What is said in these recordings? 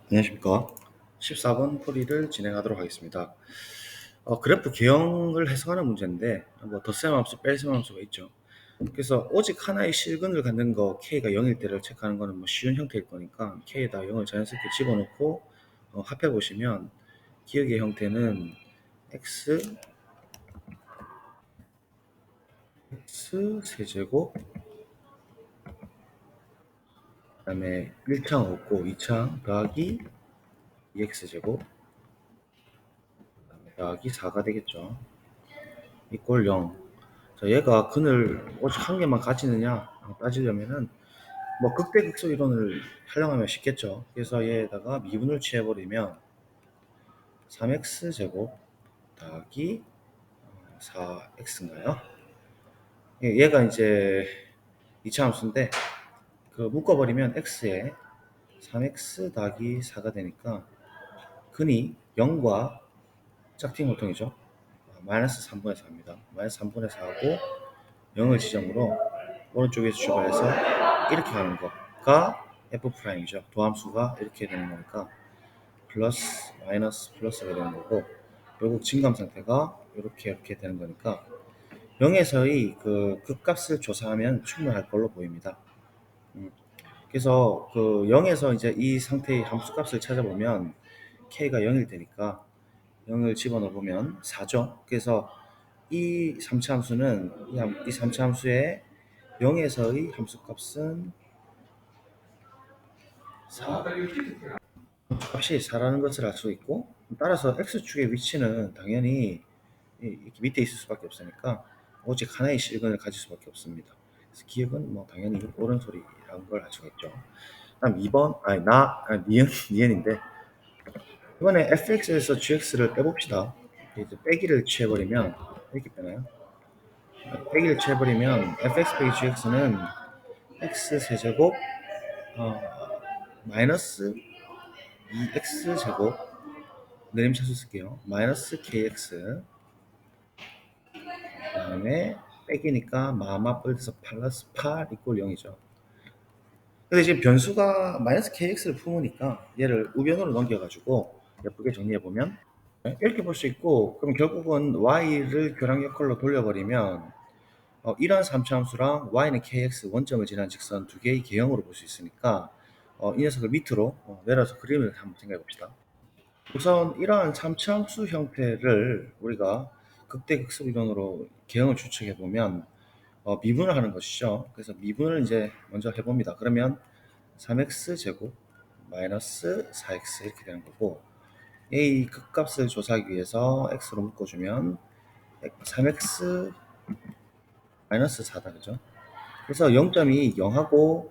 안녕하십니까. 14번 풀이를 진행하도록 하겠습니다. 그래프 개형을 해석하는 문제인데, 뭐 덧셈 함수, 뺄셈 함수가 있죠. 그래서 오직 하나의 실근을 갖는 거 K가 0일 때를 체크하는 거는 뭐 쉬운 형태일 거니까 K에다 0을 자연스럽게 집어넣고 합해 보시면 기억의 형태는 X 세제곱, 그 다음에 1창 없고 2창 더하기 2X제곱 더하기 4가 되겠죠. 이꼴 0. 자, 얘가 근을 오직 한 개만 가지느냐 따지려면은 뭐 극대극소 이론을 활용하면 쉽겠죠. 그래서 얘에다가 미분을 취해버리면 3x 제곱 더하기 4x인가요? 얘가 이제 2차 함수인데 그 묶어버리면 x에 3x 더하기 4가 되니까 근이 0과 짝퉁 고통이죠. 마이너스 3분의 4입니다. 마이너스 3분의 4하고 0을 지점으로 오른쪽에서 출발해서 이렇게 가는 거가 F'이죠. 도함수가 이렇게 되는 거니까 플러스 마이너스 플러스가 되는 거고 결국 진감 상태가 이렇게 되는 거니까 0에서의 그 극값을 조사하면 충분할 걸로 보입니다. 그래서 그 0에서 이제 이 상태의 함수값을 찾아보면 K가 0일 테니까 0을 집어넣어 보면 4죠. 그래서 이 3차 함수는 이 3차 함수의 0에서의 함수값은 4 값이 4라는 것을 알 수 있고 따라서 x축의 위치는 당연히 이렇게 밑에 있을 수밖에 없으니까 오직 하나의 실근을 가질 수밖에 없습니다. 그래서 기억은 뭐 당연히 옳은 소리라는 걸 알 수가 있죠. 다음 2번 니은인데 이번에 fx에서 gx를 빼봅시다. 이제 빼기를 취해버리면 이렇게 빼나요? 빼기를 취해버리면 fx 빼기 gx는 x 세제곱 어, 마이너스 2x 제곱 내림차수 쓸게요. 마이너스 kx 그 다음에 빼기니까 마마 플러스 플러스 8 이꼴 0이죠. 근데 지금 변수가 마이너스 kx를 품으니까 얘를 우변으로 넘겨가지고 예쁘게 정리해보면 이렇게 볼 수 있고 그럼 결국은 y를 교량역할로 돌려버리면 이런 3차 함수랑 y는 kx 원점을 지난 직선 두 개의 개형으로 볼 수 있으니까 이 녀석을 밑으로 내려서 그림을 한번 생각해 봅시다. 우선 이러한 3차 함수 형태를 우리가 극대극소 이론으로 개형을 추측해 보면 미분을 하는 것이죠. 그래서 미분을 이제 먼저 해봅니다. 그러면 3x 제곱 마이너스 4x 이렇게 되는 거고 이 극값을 조사하기 위해서 x로 묶어주면 3x 마이너스 4다 그죠? 그래서 0점이 0하고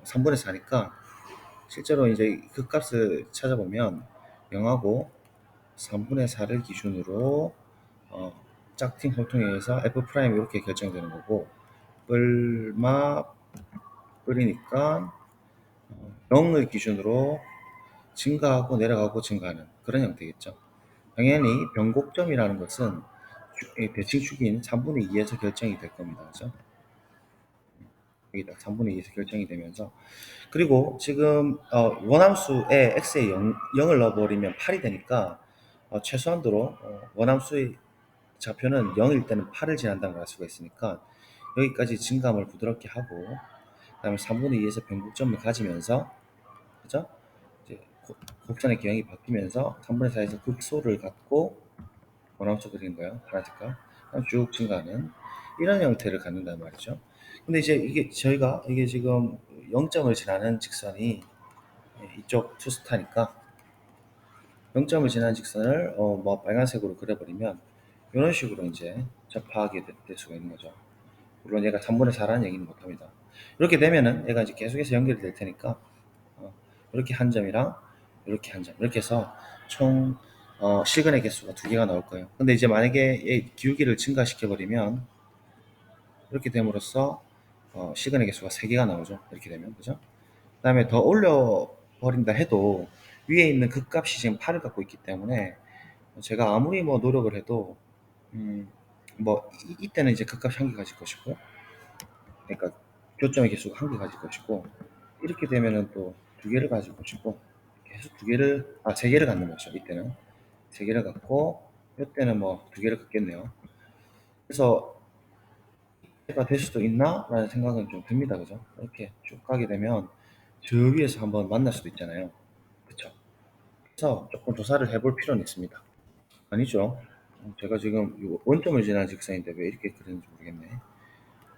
3분의 4니까 실제로 이제 극값을 찾아보면 0하고 3분의 4를 기준으로 짝퉁 홀통에 의해서 F 프라임 이렇게 결정되는 거고 뿔마 뿔이니까 0을 기준으로 증가하고 내려가고 증가하는 그런 형태겠죠. 당연히 변곡점이라는 것은 대칭축인 3분의 2에서 결정이 될 겁니다. 그죠? 여기다 3분의 2에서 결정이 되면서 그리고 지금 원함수에 x에 0을 넣어버리면 8이 되니까 최소한도로 원함수의 좌표는 0일 때는 8을 지난다는 걸 알 수가 있으니까 여기까지 증감을 부드럽게 하고 그다음에 3분의 2에서 변곡점을 가지면서 그죠? 이제 곡선의 기형이 바뀌면서 3분의 4에서 극소를 갖고 원함수 그리는 거예요. 하나 색깔. 쭉 증가하는 이런 형태를 갖는단 말이죠. 근데 이제 이게 저희가 이게 지금 0점을 지나는 직선이 이쪽 투스타니까 0점을 지나는 직선을 뭐 빨간색으로 그려버리면 이런 식으로 이제 접하게 될 수가 있는 거죠. 물론 얘가 3분의 4라는 얘기는 못합니다. 이렇게 되면은 얘가 이제 계속해서 연결이 될 테니까 이렇게 한 점이랑 이렇게 한 점 이렇게 해서 총 실근의 개수가 두 개가 나올 거예요. 근데 이제 만약에 얘 기울기를 증가시켜 버리면 이렇게 됨으로써 실근의 개수가 세 개가 나오죠. 이렇게 되면 그죠? 그다음에 더 올려 버린다 해도 위에 있는 극값이 지금 8을 갖고 있기 때문에 제가 아무리 뭐 노력을 해도 뭐 이때는 이제 극값이 한 개 가질 것이고 그러니까 교점의 개수가 한 개 가질 것이고 이렇게 되면은 또 두 개를 가질 것이고 계속 세 개를 갖는 거죠. 이때는 세 개를 갖고 이때는 뭐 두 개를 갖겠네요. 그래서 가 될 수도 있나라는 생각은 좀 듭니다. 그죠? 이렇게 쭉 가게 되면 저 위에서 한번 만날 수도 있잖아요. 그쵸? 그래서 조금 조사를 해볼 필요는 있습니다. 아니죠. 제가 지금 이 원점을 지난 직선인데 왜 이렇게 그렸는지 모르겠네.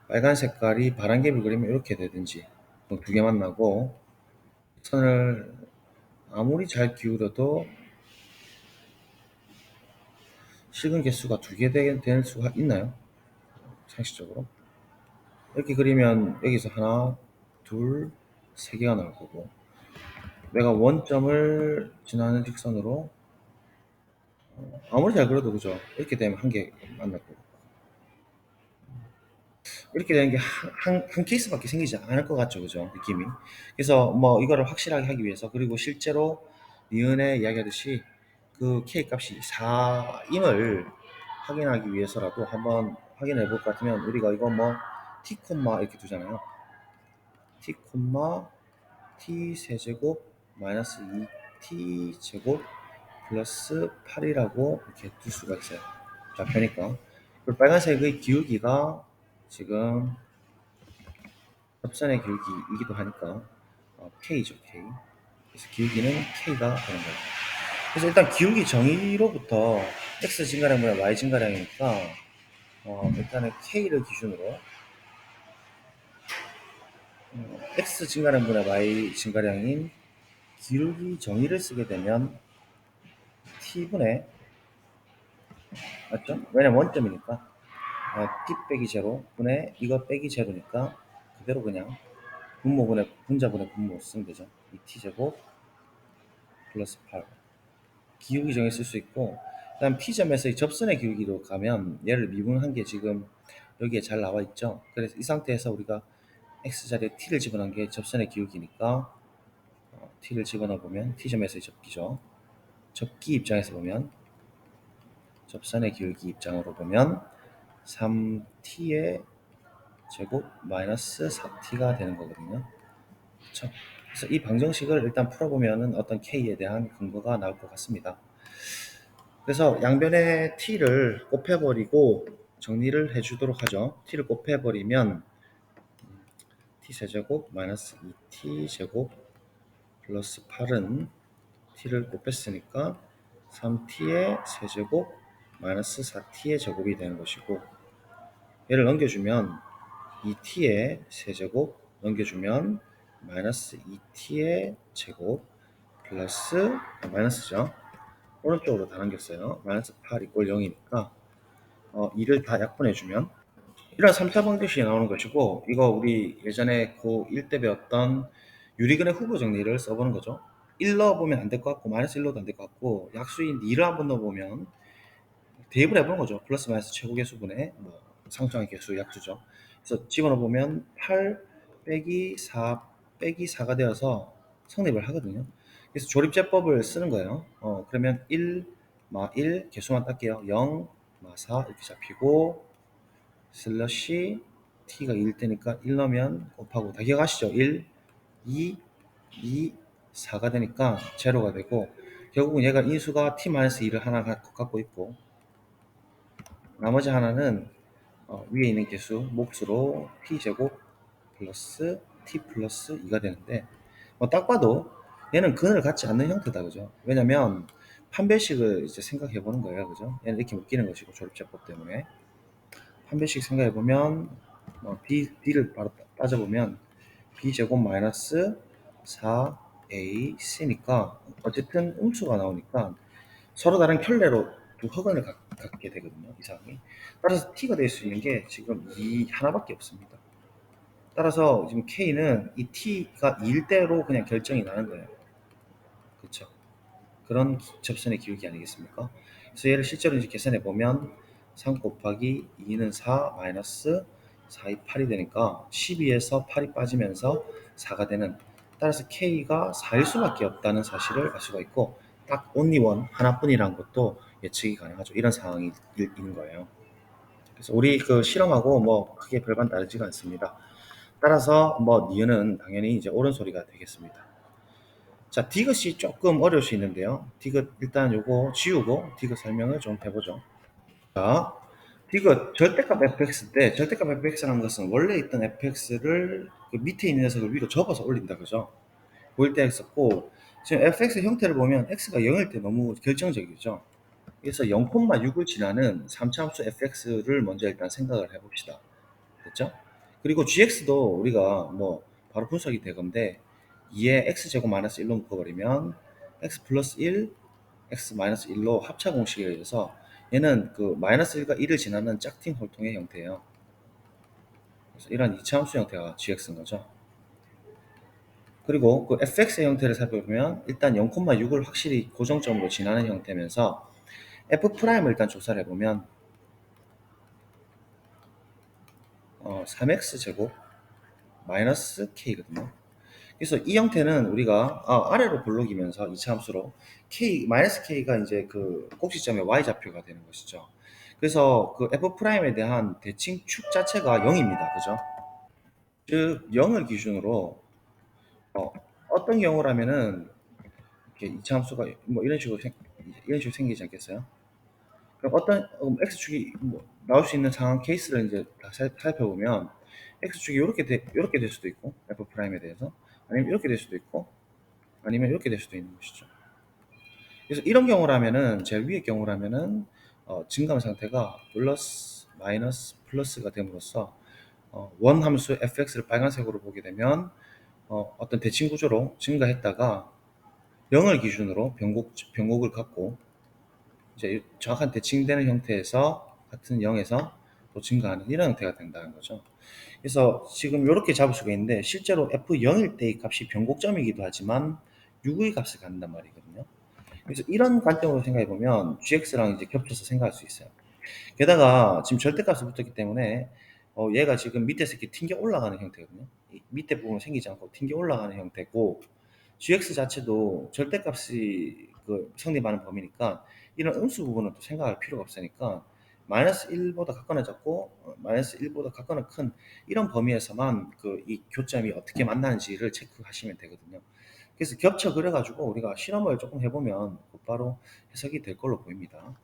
빨간 색깔이 바람개비 그리면 이렇게 되든지 두 개 만나고 선을 아무리 잘 기울여도 실근 개수가 두 개 될 수가 있나요? 상식적으로 이렇게 그리면 여기서 하나, 둘, 세 개가 나올 거고 내가 원점을 지나는 직선으로 아무리 잘 그려도 그죠? 이렇게 되면 한 개 만날 거고 이렇게 되는 게 한 케이스밖에 생기지 않을 것 같죠, 그죠? 느낌이. 그래서 뭐 이거를 확실하게 하기 위해서 그리고 실제로 니은에 이야기하듯이 그 K 값이 4임을 확인하기 위해서라도 한번 확인해 볼 것 같으면 우리가 이거 뭐 T 콤마 이렇게 두잖아요. T 콤마 T 세제곱 마이너스 2T 제곱 플러스 8이라고 이렇게 둘 수가 있어요. 좌표니까. 그리고 빨간색의 기울기가 지금 접선의 기울기이기도 하니까 K죠, K. 그래서 기울기는 K가 되는 거예요. 그래서 일단 기울기 정의로부터 X 증가량분의 Y 증가량이니까 일단은 K를 기준으로 X 증가량분의 Y 증가량인 기울기 정의를 쓰게 되면 T분의 맞죠? 왜냐면 원점이니까 T 빼기 제로 분의 이거 빼기 제로니까 그대로 그냥 분자분의 분모 쓰면 되죠. 2T제곱 플러스 8 기울기 정의 쓸 수 있고 그다음 P점에서의 접선의 기울기로 가면 얘를 미분한 게 지금 여기에 잘 나와 있죠. 그래서 이 상태에서 우리가 X자리에 T를 집어넣은 게 접선의 기울기니까 T를 집어넣어 보면 T점에서의 접기죠. 접기 입장에서 보면 접선의 기울기 입장으로 보면 3T의 제곱 마이너스 4T가 되는 거거든요. 그렇죠? 그래서 이 방정식을 일단 풀어보면 어떤 K에 대한 근거가 나올 것 같습니다. 그래서 양변에 T를 곱해버리고 정리를 해주도록 하죠. T를 곱해버리면 T세제곱 마이너스 2T제곱 플러스 8은 T를 곱했으니까 3T의 세제곱 마이너스 4T의 제곱이 되는 것이고 얘를 넘겨주면 2T의 세제곱 넘겨주면 마이너스 2T의 제곱 플러스 마이너스죠. 오른쪽으로 다 넘겼어요. 마이너스 8 이꼴 0이니까 2를 다 약분해주면 이런 3차 방정식이 나오는 것이고 이거 우리 예전에 고1 때 배웠던 유리근의 후보 정리를 써보는 거죠. 1 넣어보면 안 될 것 같고 마이너스 1 넣어도 안 될 것 같고 약수인 2를 한번 넣어보면 대입을 해보는 거죠. 플러스 마이너스 최고계수분의 뭐 상수항의 개수 약수죠. 그래서 집어넣어보면 8 빼기 4 빼기 4가 되어서 성립을 하거든요. 그래서 조립제법을 쓰는 거예요. 그러면 1, 마 1, 개수만 딸게요. 0, 마 4 이렇게 잡히고 슬러시 t가 1 되니까 1 넣으면 곱하고 다 기억하시죠? 1, 2, 2, 4가 되니까 제로가 되고 결국은 얘가 인수가 t-2를 하나 갖고 있고 나머지 하나는 위에 있는 개수 몫으로 t제곱 플러스 t 플러스 2가 되는데 딱 봐도 얘는 근을 갖지 않는 형태다 그죠? 왜냐면 판별식을 이제 생각해 보는 거예요 그죠? 얘는 이렇게 묶이는 것이고 조립제법 때문에 판별식 생각해 보면 b를 바로 따져보면 b제곱 마이너스 4ac니까 어쨌든 음수가 나오니까 서로 다른 켤레로 두 흑원을 갖게 되거든요. 이 상황이. 따라서 t가 될 수 있는 게 지금 이 하나밖에 없습니다. 따라서 지금 k는 이 t가 2일 대로 그냥 결정이 나는 거예요. 그렇죠? 그런 접선의 기울기 아니겠습니까? 그래서 얘를 실제로 이제 계산해 보면 3 곱하기 2는 4 마이너스 4이 8이 되니까 12에서 8이 빠지면서 4가 되는 따라서 k가 4일 수밖에 없다는 사실을 알 수가 있고 딱 only one 하나뿐이라는 것도 예측이 가능하죠. 이런 상황이 있는 거예요. 그래서 우리 그 실험하고 뭐 크게 별반 다르지가 않습니다. 따라서 뭐 니은은 당연히 이제 옳은 소리가 되겠습니다. 자, 디귿이 조금 어려울 수 있는데요. 디귿 일단 요거 지우고 디귿 설명을 좀 해보죠. 자, 디귿 절대값 fx 때 절대값 fx라는 것은 원래 있던 fx를 그 밑에 있는 녀석을 위로 접어서 올린다 그죠? 보일 때 했었고, 지금 fx 형태를 보면 x가 0일 때 너무 결정적이죠. 그래서 0,6을 지나는 3차 함수 fx를 먼저 일단 생각을 해봅시다. 됐죠? 그리고 gx도 우리가 뭐 바로 분석이 되건데 2에 x제곱 마이너스 1로 묶어버리면 x 플러스 1, x 마이너스 1로 합차 공식에 의해서 얘는 그 마이너스 1과 1을 지나는 짝퉁 홀통의 형태예요. 그래서 이런 이차함수 형태가 gx인 거죠. 그리고 그 fx의 형태를 살펴보면 일단 0,6을 확실히 고정점으로 지나는 형태면서 f'을 일단 조사를 해보면 3x 제곱 마이너스 k거든요. 그래서 이 형태는 우리가 아래로 볼록이면서 이차 함수로 k 마이너스 k가 이제 그 꼭지점의 y 좌표가 되는 것이죠. 그래서 그 f'에 대한 대칭 축 자체가 0입니다. 그죠? 즉 0을 기준으로 어떤 경우라면은 이렇게 이차 함수가 뭐 이런 식으로 생기지 않겠어요? 그럼 어떤 x축이 뭐 나올 수 있는 상황 케이스를 이제 다 살펴보면 x축이 이렇게 될 수도 있고 f'에 대해서 아니면 이렇게 될 수도 있고 아니면 이렇게 될 수도 있는 것이죠. 그래서 이런 경우라면은 제일 위의 경우라면은 증가함 상태가 플러스 마이너스 플러스가 됨으로써 원 함수 fx를 빨간색으로 보게 되면 어떤 대칭 구조로 증가했다가 0을 기준으로 변곡을 갖고 이제 정확한 대칭되는 형태에서 같은 0에서 또 증가하는 이런 형태가 된다는 거죠. 그래서 지금 이렇게 잡을 수가 있는데 실제로 f0일 때의 값이 변곡점이기도 하지만 6의 값을 갖는단 말이거든요. 그래서 이런 관점으로 생각해 보면 gx랑 이제 겹쳐서 생각할 수 있어요. 게다가 지금 절대값을 붙었기 때문에 얘가 지금 밑에서 이렇게 튕겨 올라가는 형태거든요. 이 밑에 부분 생기지 않고 튕겨 올라가는 형태고 gx 자체도 절대값이 그 성립하는 범위니까 이런 음수 부분은 또 생각할 필요가 없으니까 마이너스 1보다 같거나 작고 마이너스 1보다 같거나 큰 이런 범위에서만 그 이 교점이 어떻게 만나는지를 체크하시면 되거든요. 그래서 겹쳐 그려가지고 우리가 실험을 조금 해보면 곧바로 해석이 될 걸로 보입니다.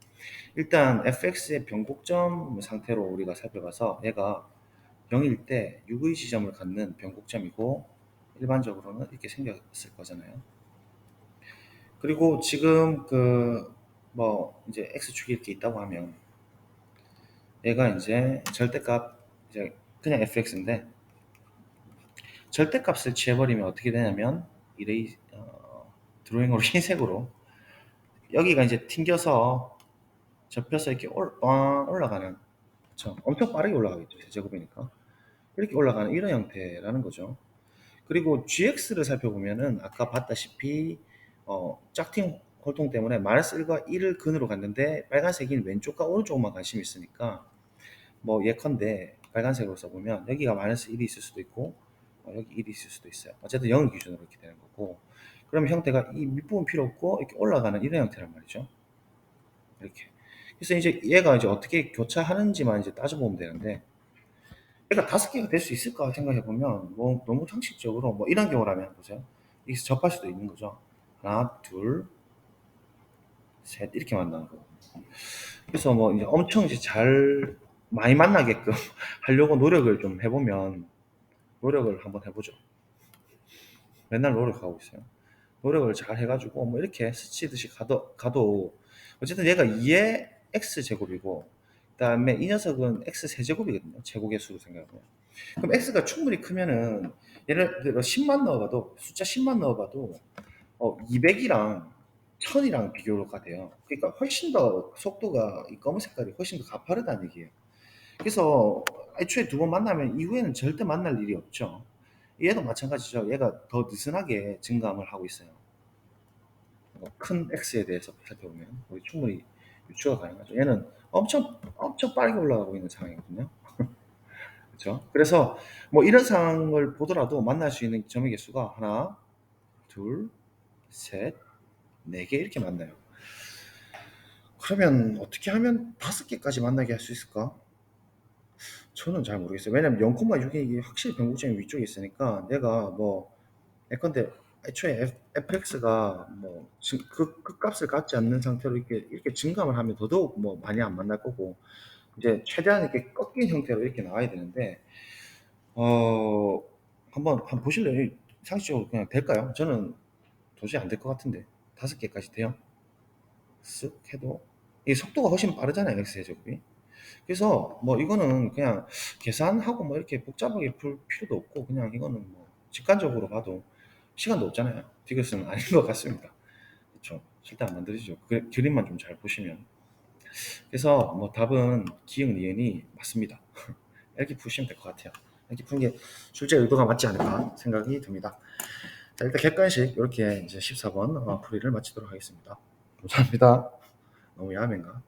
일단 fx의 변곡점 상태로 우리가 살펴봐서 얘가 0일 때 6의 지점을 갖는 변곡점이고 일반적으로는 이렇게 생겼을 거잖아요. 그리고 지금 그 뭐 이제 x축이 이렇게 있다고 하면 얘가 이제 절대값 이제 그냥 fx인데 절대값을 취해버리면 어떻게 되냐면 이레이 드로잉으로 흰색으로 여기가 이제 튕겨서 접혀서 이렇게 올라가는 그쵸? 엄청 빠르게 올라가겠죠. 세제곱이니까. 이렇게 올라가는 이런 형태라는 거죠. 그리고 GX를 살펴보면은 아까 봤다시피 짝퉁 홀통 때문에 마이너스 1과 1을 근으로 갔는데 빨간색인 왼쪽과 오른쪽만 관심이 있으니까 뭐 예컨대 빨간색으로 써보면 여기가 마이너스 1이 있을 수도 있고 여기 1이 있을 수도 있어요. 어쨌든 0을 기준으로 이렇게 되는 거고 그러면 형태가 이 밑부분 필요 없고 이렇게 올라가는 이런 형태란 말이죠. 이렇게. 그래서 이제 얘가 이제 어떻게 교차하는지만 이제 따져보면 되는데 얘가 5개가 될 수 있을까 생각해 보면 뭐 너무 상식적으로 뭐 이런 경우라면 보세요. 여기서 접할 수도 있는 거죠. 하나, 둘, 셋 이렇게 만나는 거. 그래서 뭐 이제 엄청 이제 잘 많이 만나게끔 하려고 노력을 좀 해보면 노력을 한번 해보죠. 맨날 노력하고 있어요. 노력을 잘 해가지고 뭐 이렇게 스치듯이 가도 어쨌든 얘가 2의 x 제곱이고 그다음에 이 녀석은 x 세제곱이거든요. 제곱의 수로 생각하면. 그럼 x가 충분히 크면은 예를 들어 10만 넣어봐도 숫자 10만 넣어봐도 200이랑 1000이랑 비교가 돼요. 그러니까 훨씬 더 속도가 이 검은 색깔이 훨씬 더 가파르다는 얘기예요. 그래서 애초에 두 번 만나면 이후에는 절대 만날 일이 없죠. 얘도 마찬가지죠. 얘가 더 느슨하게 증감을 하고 있어요. 큰 X에 대해서 살펴보면 우리 충분히 유추가 가능하죠. 얘는 엄청 빠르게 올라가고 있는 상황이거든요. 그렇죠? 그래서 뭐 이런 상황을 보더라도 만날 수 있는 점의 개수가 하나, 둘, 셋, 네 개 이렇게 만나요. 그러면 어떻게 하면 5개까지 만나게 할 수 있을까? 저는 잘 모르겠어요. 왜냐면 0,6이 확실히 변곡점이 위쪽에 있으니까 내가 뭐 예컨대 애초에 fx가 뭐 그 값을 갖지 않는 상태로 이렇게 증감을 하면 더더욱 뭐 많이 안 만날 거고, 이제 최대한 이렇게 꺾인 형태로 이렇게 나와야 되는데, 어 한번 보실래요? 상식적으로 그냥 될까요? 저는 도저히 안 될 것 같은데. 5개까지 돼요? 쓱 해도 이 속도가 훨씬 빠르잖아요, x 제곱이. 그래서 뭐 이거는 그냥 계산하고 뭐 이렇게 복잡하게 풀 필요도 없고, 그냥 이거는 뭐 직관적으로 봐도 시간도 없잖아요. 디귿은 아닌 것 같습니다. 그렇죠? 절대 안 만들어지죠. 그림만 좀 잘 보시면. 그래서 뭐 답은 기역 니은이 맞습니다. 이렇게 푸시면 될 것 같아요. 이렇게 푸는 게 출제 의도가 맞지 않을까 생각이 듭니다. 자, 일단 객관식 이렇게 이제 14번 풀이를 마치도록 하겠습니다. 감사합니다. 너무 야맨가?